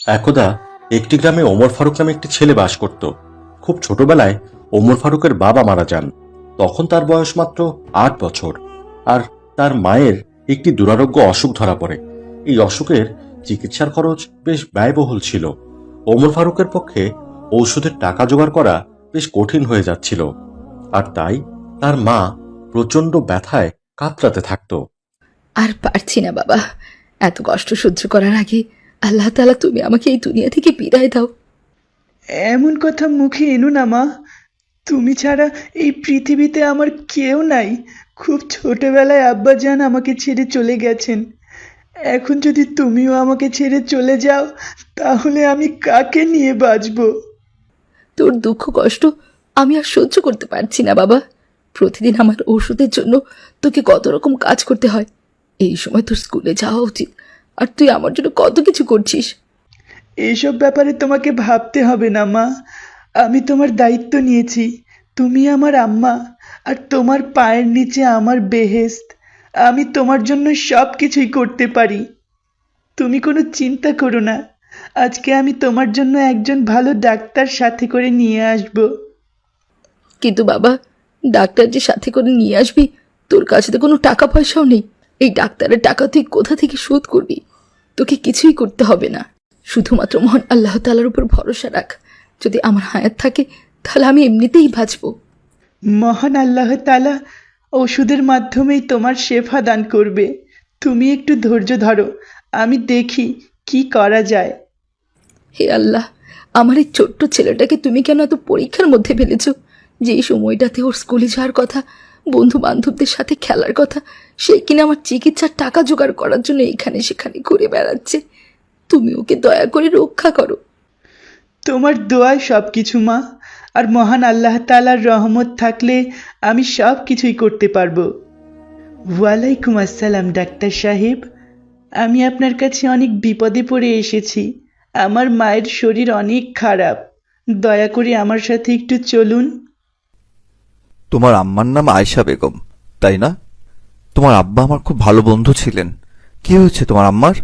একদা একটি গ্রামে ওমর ফারুক নামে একটি ছেলে বাস করত। খুব ছোটবেলায় ওমর ফারুকের বাবা মারা যান। তখন তার বয়স মাত্র 8 বছর। আর তার মায়ের একটি দুরারোগ্য অসুখ ধরা পড়ে। এই অসুখের চিকিৎসার খরচ বেশ ব্যয়বহুল ছিল। ওমর ফারুকের পক্ষে ঔষধের টাকা জোগাড় করা বেশ কঠিন হয়ে যাচ্ছিল। আর তাই তার মা প্রচন্ড ব্যথায় কাতরাতে থাকত। আর পারছি না বাবা, এত কষ্ট সহ্য করার আগে আল্লাহ তাআলা তুমি আমাকে এই দুনিয়া থেকে বিদায় দাও। এমন কথা মুখে এনো না মা। তুমি ছাড়া এই পৃথিবীতে আমার কেউ নাই। খুব ছোটবেলায় আব্বাজান আমাকে ছেড়ে চলে গেছেন। এখন যদি তুমিও আমাকে ছেড়ে চলে যাও, তাহলে আমি কাকে নিয়ে বাঁচব? তোর দুঃখ কষ্ট আমি আর সহ্য করতে পারছি না বাবা। প্রতিদিন আমার ওষুধের জন্য তোকে কত রকম কাজ করতে হয়। এই সময় তোর স্কুলে যাওয়া উচিত, আর তুই আমার জন্য কত কিছু করছিস। এইসব ব্যাপারে তোমাকে ভাবতে হবে না মা। আমি তোমার দায়িত্ব নিয়েছি। তুমি আমার আম্মা, আর তোমার পায়ের নিচে আমার বেহেশত। আমি তোমার জন্য সব কিছুই করতে পারি। তুমি কোনো চিন্তা করো না। আজকে আমি তোমার জন্য একজন ভালো ডাক্তার সাথে করে নিয়ে আসব। কিন্তু বাবা, ডাক্তার যে সাথে করে নিয়ে আসবি, তোর কাছে তো কোনো টাকা পয়সাও নেই। এই ডাক্তারের টাকা তুই কোথা থেকে শোধ করবি? তোকে কিছুই করতে হবে না, শুধুমাত্র মহান আল্লাহ তাআলার উপর ভরসা রাখ। যদি আমার হায়াত থাকে তাহলে আমি এমনিতেই বাঁচবো। মহান আল্লাহ তাআলা ওষুধের মাধ্যমেই তোমার শেফা দান করবে। তুমি একটু ধৈর্য ধরো, আমি দেখি কি করা যায়। হে আল্লাহ, আমার এই ছোট্ট ছেলেটাকে তুমি কেন এত পরীক্ষার মধ্যে ফেলেছ? যেই সময়টাতে ওর স্কুলে যাওয়ার কথা, বন্ধু বান্ধবদের সাথে খেলার কথা, সেই কিনা আমার চিকিৎসার টাকা জোগাড় করার জন্য এখানে সেখানে ঘুরে বেড়াচ্ছে। তুমি ওকে দয়া করে রক্ষা করো। তোমার দোয়ায় সব কিছু মা। আর মহান আল্লাহ তাআলার রহমত থাকলে আমি সব কিছুই করতে পারবো। ওয়ালাইকুম আসসালাম ডাক্তার সাহেব। আমি আপনার কাছে অনেক বিপদে পড়ে এসেছি। আমার মায়ের শরীর অনেক খারাপ। দয়া করে আমার সাথে একটু চলুন। তোমার আম্মার নাম আয়েশা বেগম, তাই না? তোমার আব্বা আমার খুব ভালো বন্ধু ছিলেন। কি হয়েছে তোমার আম্মার?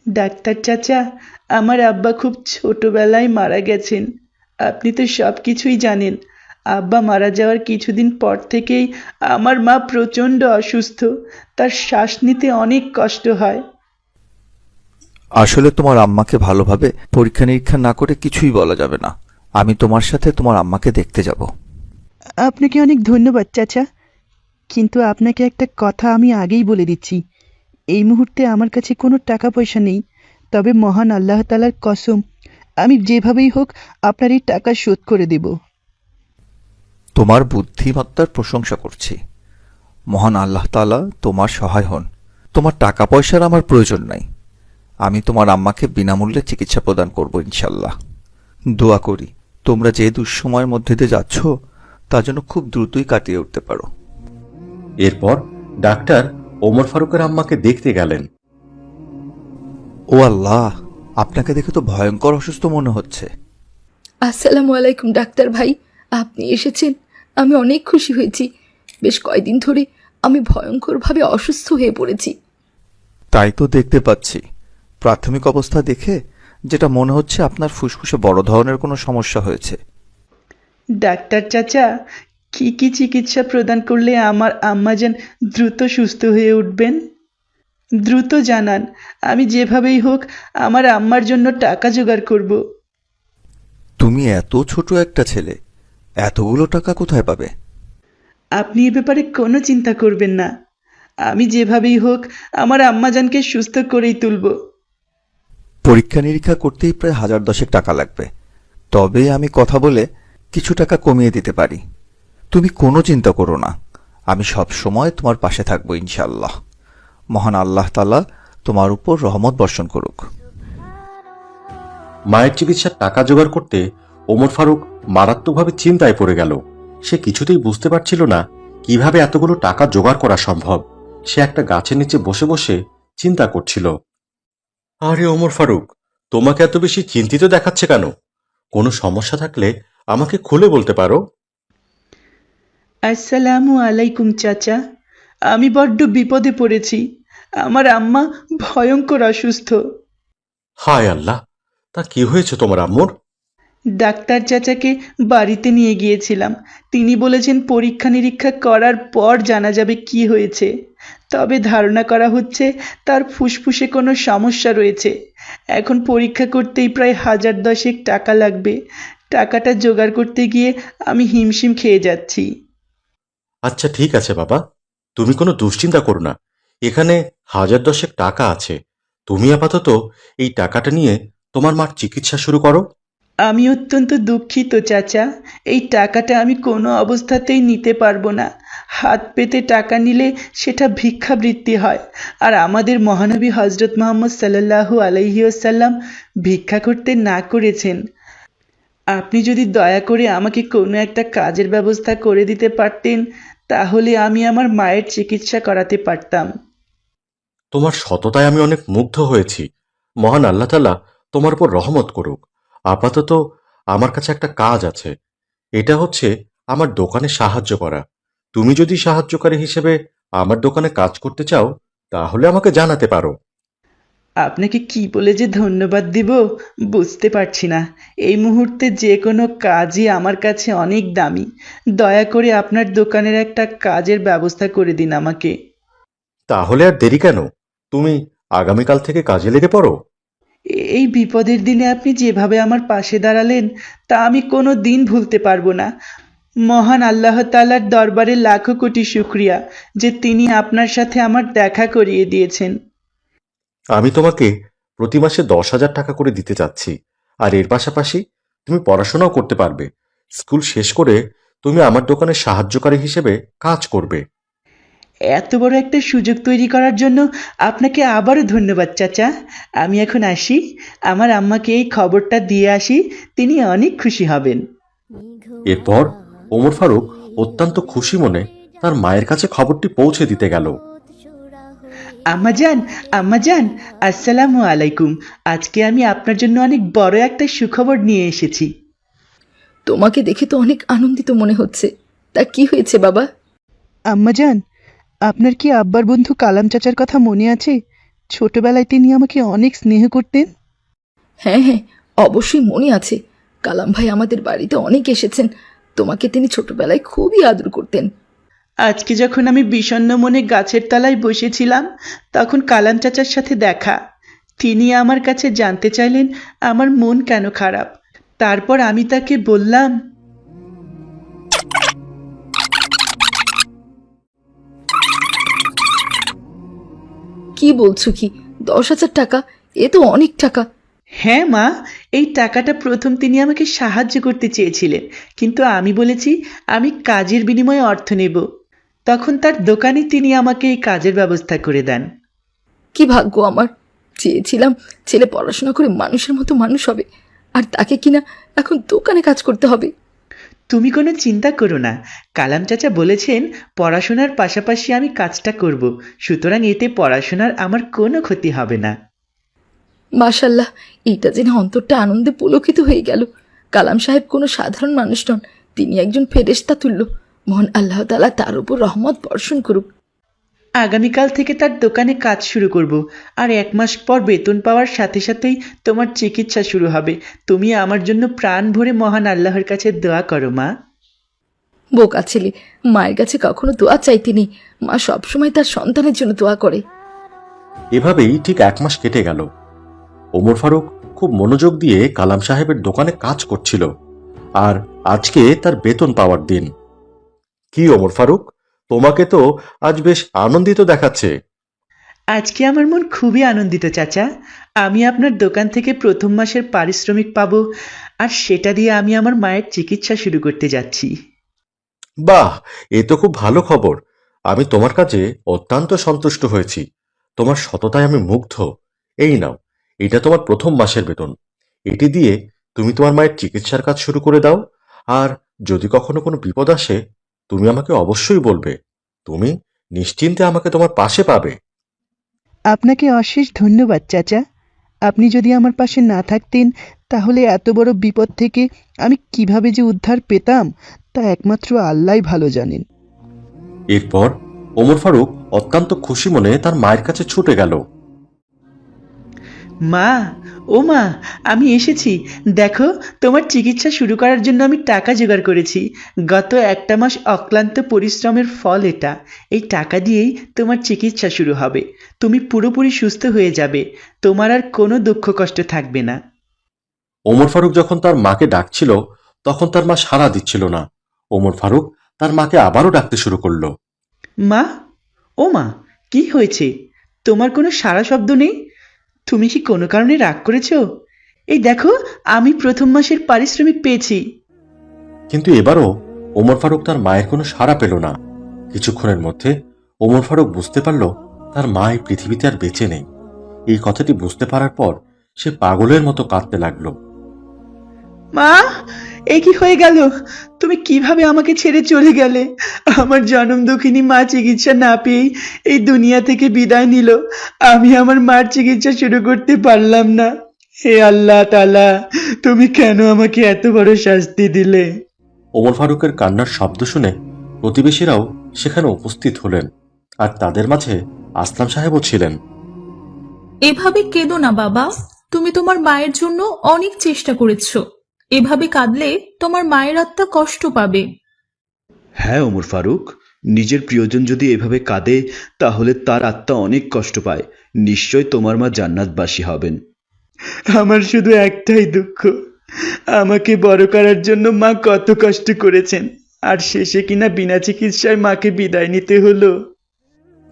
ডাক্তার চাচা, আমার আব্বা খুব ছোটবেলায় মারা গেছেন। আপনি তো সব কিছুই জানেন। আব্বা মারা যাওয়ার কিছুদিন পর থেকেই আমার মা প্রচণ্ড অসুস্থ। তার শ্বাস নিতে অনেক কষ্ট হয়। আসলে তোমার আম্মাকে ভালোভাবে পরীক্ষা নিরীক্ষা না করে কিছুই বলা যাবে না। আমি তোমার সাথে তোমার আম্মাকে দেখতে যাব। আপনাকে অনেক ধন্যবাদ চাচা, কিন্তু আপনাকে একটা কথা আমি আগেই বলে দিচ্ছি। এই মুহূর্তে আমার কাছে কোনো টাকা পয়সা নেই। তবে মহান আল্লাহ তাআলার কসম, আমি যেভাবেই হোক আপনার এই টাকা শোধ করে দেব। তোমার বুদ্ধিমত্তার প্রশংসা করছি। মহান আল্লাহ তাআলা তোমার সহায় হন। তোমার টাকা পয়সার আমার প্রয়োজন নাই। আমি তোমার আম্মাকে বিনামূল্যে চিকিৎসা প্রদান করব ইনশাল্লাহ। দোয়া করি তোমরা যে দুঃসময়ের মধ্যে দিয়ে যাচ্ছ তা যেন খুব দ্রুতই কাটিয়ে উঠতে পারো। এরপর ডাক্তার ওমর ফারুকের আম্মাকে দেখতে গেলেন। ও আল্লাহ, আপনাকে দেখে তো ভয়ঙ্কর অসুস্থ মনে হচ্ছে। আসসালামু আলাইকুম ডাক্তার ভাই, আপনি এসেছেন। আমি অনেক খুশি হয়েছি। বেশ কয়েকদিন ধরে আমি ভয়ঙ্করভাবে অসুস্থ হয়ে পড়েছি। তাই তো দেখতে পাচ্ছি। প্রাথমিক অবস্থা দেখে যেটা মনে হচ্ছে আপনার ফুসফুসে বড় ধরনের কোনো সমস্যা হয়েছে। ডাক্তার চাচা, কি কি চিকিৎসা প্রদান করলে আমার আম্মাজান দ্রুত সুস্থ হয়ে উঠবেন? দ্রুত জানান। আমি যেভাবেই হোক আমার আম্মার জন্য টাকা জোগাড় করব। তুমি এত ছোট একটা ছেলে, এতগুলো টাকা কোথায় পাবে? আপনি এ ব্যাপারে কোনো চিন্তা করবেন না। আমি যেভাবেই হোক আমার আম্মাজানকে সুস্থ করেই তুলব। পরীক্ষা নিরীক্ষা করতেই প্রায় 1010 টাকা লাগবে। তবে আমি কথা বলে কিছু টাকা কমিয়ে দিতে পারি। তুমি কোনো চিন্তা করো না, আমি সব সময় তোমার পাশে থাকবো ইনশাআল্লাহ। মহান আল্লাহ তাআলা তোমার উপর রহমত বর্ষণ করুক। মায়ের চিকিৎসার টাকা জোগাড় করতে ওমর ফারুক মারাত্মকভাবে চিন্তায় পড়ে গেল। সে কিছুতেই বুঝতে পারছিল না কিভাবে এতগুলো টাকা জোগাড় করা সম্ভব। সে একটা গাছের নিচে বসে বসে চিন্তা করছিল। আরে ওমর ফারুক, তোমাকে এত বেশি চিন্তিত দেখাচ্ছে কেন? কোনো সমস্যা থাকলে আমাকে খুলে বলতে পারো। আসসালামু আলাইকুম চাচা। আমি বড্ড বিপদে পড়েছি। আমার আম্মা ভয়ঙ্কর অসুস্থ। হায় আল্লাহ, তা কি হয়েছে তোমার আম্মুর? ডাক্তার চাচাকে বাড়িতে নিয়ে গিয়েছিলাম। তিনি বলেছেন পরীক্ষা নিরীক্ষা করার পর জানা যাবে কি হয়েছে। তবে ধারণা করা হচ্ছে তার ফুসফুসে কোনো সমস্যা রয়েছে। এখন পরীক্ষা করতেই প্রায় 1010 টাকা লাগবে। টাকাটা জোগাড় করতে গিয়ে আমি হিমশিম খেয়ে যাচ্ছি। আচ্ছা ঠিক আছে বাবা, তুমি কোনো দুশ্চিন্তা করো না। এখানে 1010 টাকা আছে। তুমি আপাতত এই টাকাটা নিয়ে তোমার মার চিকিৎসা শুরু করো। আমি অত্যন্ত দুঃখিত চাচা, এই টাকাটা আমি কোনো অবস্থাতেই নিতে পারবো না। হাত পেতে টাকা নিলে সেটা ভিক্ষাবৃত্তি হয়। আর আমাদের মহানবী হজরত মোহাম্মদ সাল্লাল্লাহু আলাইহি ওয়াসাল্লাম ভিক্ষা করতে না করেছেন। আপনি যদি দয়া করে আমাকে কোনো একটা কাজের ব্যবস্থা করে দিতে পারতেন, তাহলে আমি আমার মায়ের চিকিৎসা করাতে পারতাম। তোমার সততায় আমি অনেক মুগ্ধ হয়েছি। মহান আল্লাহ তাআলা তোমার উপর রহমত করুক। আপাতত আমার কাছে একটা কাজ আছে। এটা হচ্ছে আমার দোকানে সাহায্য করা। তুমি যদি সাহায্যকারী হিসেবে আমার দোকানে কাজ করতে চাও, তাহলে আমাকে জানাতে পারো। আপনাকে কি বলে যে ধন্যবাদ দিব বুঝতে পারছি না। এই মুহূর্তে যে কোনো কাজই আমার কাছে অনেক দামি। দয়া করে আপনার দোকানের একটা কাজের ব্যবস্থা করে দিন আমাকে। তাহলে আর দেরি কেন? তুমি আগামীকাল থেকে কাজে লেগে পড়ো। এই বিপদের দিনে আপনি যেভাবে আমার পাশে দাঁড়ালেন তা আমি কোনো দিন ভুলতে পারবো না। মহান আল্লাহ তাআলার দরবারে লাখো কোটি শুকরিয়া যে তিনি আপনার সাথে আমার দেখা করিয়ে দিয়েছেন। আমি তোমাকে প্রতি মাসে 10,000 টাকা করে দিতে চাচ্ছি। আর এর পাশাপাশি তুমি পড়াশোনাও করতে পারবে। স্কুল শেষ করে তুমি আমার দোকানে সাহায্যকারী হিসেবে কাজ করবে। এত বড় একটা সুযোগ তৈরি করার জন্য আপনাকে আবারও ধন্যবাদ চাচা। আমি এখন আসি, আমার আম্মাকে এই খবরটা দিয়ে আসি, তিনি অনেক খুশি হবেন। এরপর ওমর ফারুক অত্যন্ত খুশি মনে তার মায়ের কাছে খবরটি পৌঁছে দিতে গেল। আম্মাজান, আম্মাজান, আসসালামু আলাইকুম। আজকে আমি আপনার জন্য অনেক বড় একটা সুখবর নিয়ে এসেছি। তোমাকে দেখে তো অনেক আনন্দিত মনে হচ্ছে। তা কি হয়েছে বাবা? আম্মাজান, আপনার কি আব্বার বন্ধু কালাম চাচার কথা মনে আছে? ছোটবেলায় তিনি আমাকে অনেক স্নেহ করতেন। হ্যাঁ হ্যাঁ, অবশ্যই মনে আছে। কালাম ভাই আমাদের বাড়িতে অনেক এসেছেন। তোমাকে তিনি ছোটবেলায় খুবই আদর করতেন। আজকে যখন আমি বিষণ্ণ মনে গাছের তলায় বসেছিলাম, তখন কালাম চাচার সাথে দেখা। তিনি আমার কাছে জানতে চাইলেন আমার মন কেন খারাপ। তারপর আমি তাকে বললাম, কি বলছো কি? 10,000 টাকা? এ তো অনেক টাকা। হ্যাঁ মা, এই টাকাটা প্রথম তিনি আমাকে সাহায্য করতে চেয়েছিলেন, কিন্তু আমি বলেছি আমি কাজের বিনিময়ে অর্থ নেব। তখন তার দোকানে তিনি আমাকে এই কাজের ব্যবস্থা করে দেন। কি ভাগ্য আমার! চেয়েছিলাম ছেলে পড়াশোনা করে মানুষের মতো মানুষ হবে, আর তাকে কিনা এখন দোকানে কাজ করতে হবে। তুমি কোনো চিন্তা করো না, কালাম চাচা বলেছেন পড়াশোনার পাশাপাশি আমি কাজটা করব, সুতরাং এতে পড়াশোনার আমার কোনো ক্ষতি হবে না। মাশাল্লাহ, এইটা জেনে অন্তরটা আনন্দে পুলকিত হয়ে গেল। কালাম সাহেব কোনো সাধারণ মানুষ নন, তিনি একজন ফেরেশতা তুল্য। মহান আল্লাহ তাআলা তার উপর রহমত বর্ষণ করুক। আগামীকাল থেকে তার দোকানে কাজ শুরু করব, আর 1 মাস পর বেতন পাওয়ার সাথে সাথেই তোমার চিকিৎসা শুরু হবে। তুমি আমার জন্য প্রাণ ভরে মহান আল্লাহর কাছে দোয়া করো মা। বোকা ছেলে, মায়ের কাছে কখনো দোয়া চাইতে নেই। মা সবসময় তার সন্তানের জন্য দোয়া করে। এভাবেই ঠিক 1 মাস কেটে গেল। ওমর ফারুক খুব মনোযোগ দিয়ে কালাম সাহেবের দোকানে কাজ করছিল। আর আজকে তার বেতন পাওয়ার দিন। কি ওমর ফারুক, তোমাকে তো আজ বেশ আনন্দিত দেখাচ্ছে। আজকে আমার মন খুবই আনন্দিত চাচা। আমি আপনার দোকান থেকে প্রথম মাসের পারিশ্রমিক পাবো, আর সেটা দিয়ে আমি আমার মায়ের চিকিৎসা শুরু করতে যাচ্ছি। বাহ, এ তো খুব ভালো খবর। আমি তোমার কাজে অত্যন্ত সন্তুষ্ট হয়েছি। তোমার সততায় আমি মুগ্ধ। এই নাও, এটা তোমার প্রথম মাসের বেতন। এটি দিয়ে তুমি তোমার মায়ের চিকিৎসার কাজ শুরু করে দাও। আর যদি কখনো কোনো বিপদ আসে, তুমি আমাকে অবশ্যই বলবে। তুমি নিশ্চিন্তে আমাকে তোমার পাশে পাবে। আপনাকে অশেষ ধন্যবাদ চাচা। আপনি যদি আমার পাশে না থাকতেন, তাহলে এত বড় বিপদ থেকে আমি কিভাবে যে উদ্ধার পেতাম তা একমাত্র আল্লাহই ভালো জানেন। এরপর ওমর ফারুক অত্যন্ত খুশি মনে তার মায়ের কাছে ছুটে গেল। মা, ও মা, আমি এসেছি। দেখো, তোমার চিকিৎসা শুরু করার জন্য আমি টাকা জোগাড় করেছি। গত একটা মাস অক্লান্ত পরিশ্রমের ফল এটা। এই টাকা দিয়েই তোমার চিকিৎসা শুরু হবে। তুমি পুরোপুরি সুস্থ হয়ে যাবে। তোমার আর কোনো দুঃখ কষ্ট থাকবে না। ওমর ফারুক যখন তার মাকে ডাকছিল তখন তার মা সাড়া দিচ্ছিল না। ওমর ফারুক তার মাকে আবারও ডাকতে শুরু করলো। মা, ও মা, কি হয়েছে? তোমার কোনো সাড়া শব্দ নেই। তুমি কি কোনো কারণে রাগ করেছো? এই দেখো, আমি প্রথম মাসের পারিশ্রমিক পেয়েছি। কিন্তু এবারও ওমর ফারুক তার মায়ের কোনো সাড়া পেল না। কিছুক্ষণের মধ্যে ওমর ফারুক বুঝতে পারল তার মা এই পৃথিবীতে আর বেঁচে নেই। এই কথাটি বুঝতে পারার পর সে পাগলের মতো কাঁদতে লাগলো। মা, এ কি হয়ে গেল? তুমি কিভাবে আমাকে ছেড়ে চলে গেলে? আমার জনম দুঃখিনী মা চিকিৎসা না পেয়েই এই দুনিয়া থেকে বিদায় নিল। আমি আমার মার চিকিৎসা শুরু করতে পারলাম না। হে আল্লাহ তাআলা, তুমি কেন আমাকে এত বড় শাস্তি দিলে? ওমর ফারুকের কান্নার শব্দ শুনে প্রতিবেশীরাও সেখানে উপস্থিত হলেন, আর তাদের মাঝে আসলাম সাহেবও ছিলেন। এভাবে কেঁদো না বাবা, তুমি তোমার মায়ের জন্য অনেক চেষ্টা করেছো। এভাবে কাঁদলে তোমার মায়ের আত্মা কষ্ট পাবে। হ্যাঁ ওমর ফারুক, নিজের প্রিয়জন যদি এভাবে কাঁদে তাহলে তার আত্মা অনেক কষ্ট পায়। নিশ্চয় তোমার মা জান্নাতবাসী হবেন। আমার শুধু একটাই দুঃখ, আমাকে বড় করার জন্য মা কত কষ্ট করেছেন, আর শেষে কিনা বিনা চিকিৎসায় মাকে বিদায় নিতে হলো।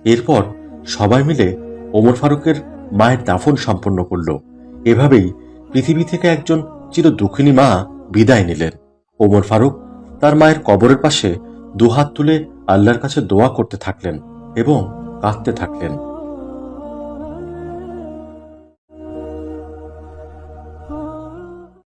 এরপর সবাই মিলে ওমর ফারুকের মায়ের দাফন সম্পন্ন করল। এভাবেই পৃথিবী থেকে একজন চির দুঃখিনী মা বিদায় নিলেন। ওমর ফারুক তার মায়ের কবরের পাশে দুহাত তুলে আল্লাহর কাছে দোয়া করতে থাকলেন এবং কাঁদতে থাকলেন।